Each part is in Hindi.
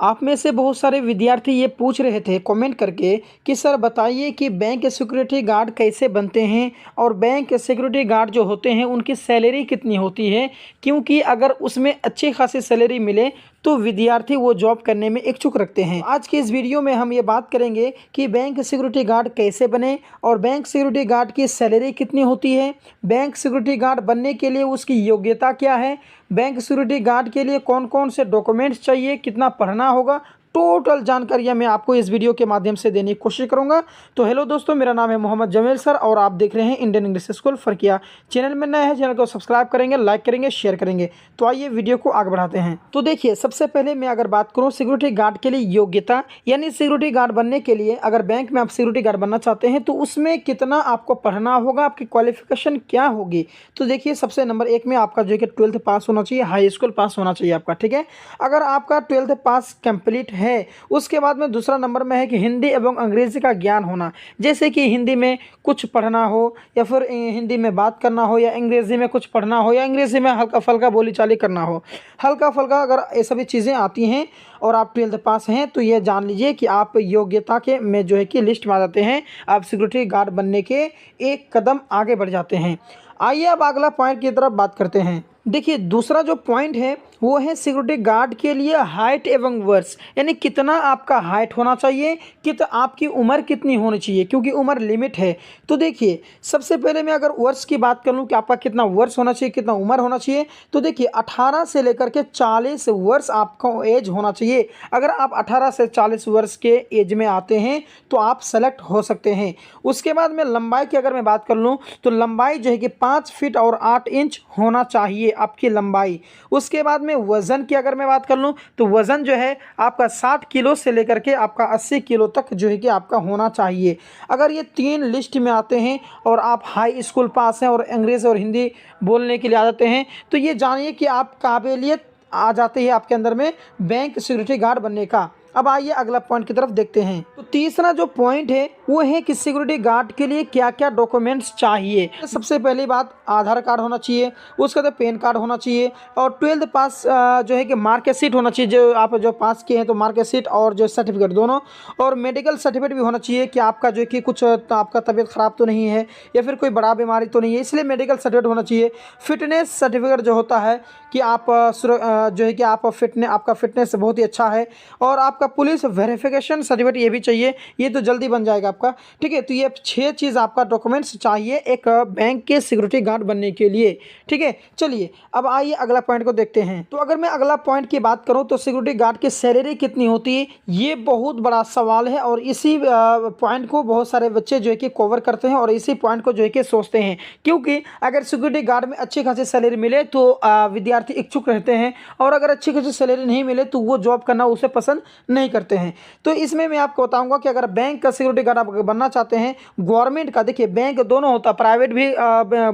आप में से बहुत सारे विद्यार्थी ये पूछ रहे थे कमेंट करके कि सर बताइए कि बैंक सिक्योरिटी गार्ड कैसे बनते हैं और बैंक सिक्योरिटी गार्ड जो होते हैं उनकी सैलरी कितनी होती है, क्योंकि अगर उसमें अच्छी खासी सैलरी मिले तो विद्यार्थी वो जॉब करने में इच्छुक रखते हैं। आज की इस वीडियो में हम ये बात करेंगे कि बैंक सिक्योरिटी गार्ड कैसे बने और बैंक सिक्योरिटी गार्ड की सैलरी कितनी होती है, बैंक सिक्योरिटी गार्ड बनने के लिए उसकी योग्यता क्या है, बैंक सिक्योरिटी गार्ड के लिए कौन कौन से डॉक्यूमेंट्स चाहिए, कितना पढ़ना होगा, टोटल जानकारियां मैं आपको इस वीडियो के माध्यम से देने की कोशिश करूंगा। तो हेलो दोस्तों, मेरा नाम है मोहम्मद जमील सर और आप देख रहे हैं Indian English school Farkiya. Channel में नए हैं, चैनल को सब्सक्राइब करेंगे, लाइक करेंगे, शेयर करेंगे। तो आइए वीडियो को आगे बढ़ाते हैं। तो देखिए, सबसे पहले मैं अगर बात करूँ सिक्योरिटी गार्ड के लिए योग्यता, यानी सिक्योरिटी गार्ड बनने के लिए अगर बैंक में आप सिक्योरिटी गार्ड बनना चाहते हैं तो उसमें कितना आपको पढ़ना होगा, आपकी क्वालिफिकेशन क्या होगी। तो देखिए, सबसे नंबर 1 में आपका जो है कि 12th पास होना चाहिए, हाई स्कूल पास होना चाहिए आपका, ठीक है। अगर आपका 12th पास कंप्लीट है, उसके बाद में दूसरा नंबर में है कि हिंदी एवं अंग्रेजी का ज्ञान होना, जैसे कि हिंदी में कुछ पढ़ना हो या फिर हिंदी में बात करना हो या अंग्रेजी में कुछ पढ़ना हो या अंग्रेजी में हल्का फुल्का बोलीचाली करना हो, हल्का फुल्का अगर ये सभी चीज़ें आती हैं और आप 12th पास हैं तो ये जान लीजिए कि आप योग्यता के में जो है कि लिस्ट में आ जाते हैं, आप सिक्योरिटी गार्ड बनने के एक कदम आगे बढ़ जाते हैं। आइए अब अगला पॉइंट की तरफ बात करते हैं। देखिए, दूसरा जो पॉइंट है वो है सिक्योरिटी गार्ड के लिए हाइट एवं वर्ष, यानी कितना आपका हाइट होना चाहिए, आपकी उम्र कितनी होनी चाहिए, क्योंकि उम्र लिमिट है। तो देखिए, सबसे पहले मैं अगर वर्ष की बात कर लूँ कि आपका कितना वर्ष होना चाहिए, कितना उम्र होना चाहिए, तो देखिए 18 से लेकर के 40 वर्ष आपका एज होना चाहिए। अगर आप 18 से 40 वर्ष के एज में आते हैं तो आप सेलेक्ट हो सकते हैं। उसके बाद में लंबाई की अगर मैं बात कर लूँ तो लंबाई जो है कि 5 फीट और 8 इंच होना चाहिए आपकी लंबाई। उसके बाद में वज़न की अगर मैं बात कर लूँ तो वज़न जो है आपका 60 किलो से लेकर के आपका 80 किलो तक जो है कि आपका होना चाहिए। अगर ये 3 लिस्ट में आते हैं और आप हाई स्कूल पास हैं और अंग्रेज़ी और हिंदी बोलने के लिए आ जाते हैं तो ये जानिए कि आप काबिलियत आ जाती है आपके अंदर में बैंक सिक्योरिटी गार्ड बनने का। अब आइए अगला पॉइंट की तरफ देखते हैं। तो तीसरा जो पॉइंट है वो है कि सिक्योरिटी गार्ड के लिए क्या क्या डॉक्यूमेंट्स चाहिए। सबसे पहली बात, आधार कार्ड होना चाहिए, उसके बाद पैन कार्ड होना चाहिए और 12th पास जो है कि मार्कशीट होना चाहिए, जो आप जो पास किए हैं तो मार्कशीट और जो सर्टिफिकेट दोनों, और मेडिकल सर्टिफिकेट भी होना चाहिए कि आपका जो है कि कुछ आपका तबीयत ख़राब तो नहीं है या फिर कोई बड़ा बीमारी तो नहीं है, इसलिए मेडिकल सर्टिफिकेट होना चाहिए। फिटनेस सर्टिफिकेट जो होता है कि आप जो है कि आप आपका फिटनेस बहुत ही अच्छा है, और आपका पुलिस वेरिफिकेशन सर्टिफिकेट ये भी चाहिए, ये तो जल्दी बन जाएगा आपका, ठीक है। तो ये 6 चीज़ आपका डॉक्यूमेंट्स चाहिए एक बैंक के सिक्योरिटी गार्ड बनने के लिए, ठीक है। चलिए अब आइए अगला पॉइंट को देखते हैं। तो अगर मैं अगला पॉइंट की बात करूं तो सिक्योरिटी गार्ड की सैलरी कितनी होती है, ये बहुत बड़ा सवाल है और इसी पॉइंट को बहुत सारे बच्चे जो है कि कवर करते हैं और इसी पॉइंट को जो है कि सोचते हैं, क्योंकि अगर सिक्योरिटी गार्ड में अच्छी खासी सैलरी मिले तो विद्यार्थी इच्छुक रहते हैं, और अगर अच्छी खासी सैलरी नहीं मिले तो वो जॉब करना उसे पसंद नहीं करते हैं। तो इसमें मैं आपको बताऊंगा कि अगर बैंक का सिक्योरिटी गार्ड आप बनना चाहते हैं, गवर्नमेंट का, देखिए बैंक दोनों होता है, प्राइवेट भी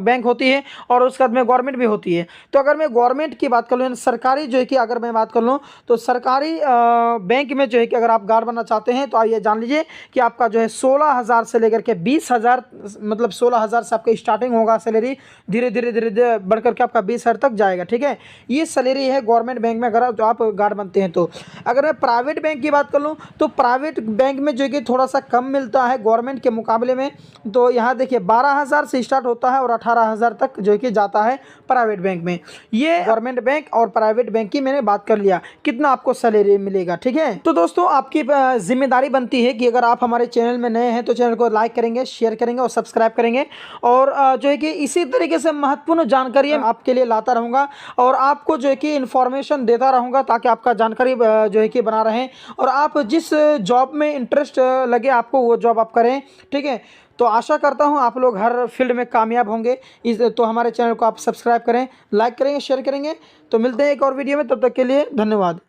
बैंक होती है और उसके बाद में गवर्नमेंट भी होती है। तो अगर मैं गवर्नमेंट की बात कर लूँ, सरकारी जो है कि अगर मैं बात कर लूँ तो सरकारी बैंक में जो है कि अगर आप गार्ड बनना चाहते हैं तो आइए जान लीजिए कि आपका जो है 16,000 से लेकर के 20,000, मतलब 16,000 से आपका स्टार्टिंग होगा सैलरी, धीरे धीरे धीरे धीरे बढ़ करके आपका 20,000 तक जाएगा, ठीक है। ये सैलरी है गवर्नमेंट बैंक में अगर आप गार्ड बनते हैं तो। अगर मैं प्राइवेट बैंक की बात कर लूँ तो प्राइवेट बैंक में जो है कि थोड़ा सा कम मिलता है गवर्नमेंट के मुकाबले में। तो यहाँ देखिए 12,000 से स्टार्ट होता है और 18,000 तक जो है कि जाता है प्राइवेट बैंक में। ये गवर्नमेंट बैंक और प्राइवेट बैंक की मैंने बात कर लिया, कितना आपको सैलरी मिलेगा, ठीक है। तो दोस्तों, आपकी जिम्मेदारी बनती है कि अगर आप हमारे चैनल में नए हैं तो चैनल को लाइक करेंगे, शेयर करेंगे और सब्सक्राइब करेंगे, और जो है कि इसी तरीके से महत्वपूर्ण जानकारी आपके लिए लाता रहूँगा और आपको जो है कि इन्फॉर्मेशन देता रहूँगा ताकि आपका जानकारी जो है कि बना रहें और आप जिस जॉब में इंटरेस्ट लगे आपको वो जॉब आप करें, ठीक है। तो आशा करता हूँ आप लोग हर फील्ड में कामयाब होंगे। तो हमारे चैनल को आप सब्सक्राइब करें, लाइक करेंगे, शेयर करेंगे। तो मिलते हैं एक और वीडियो में, तब तक के लिए धन्यवाद।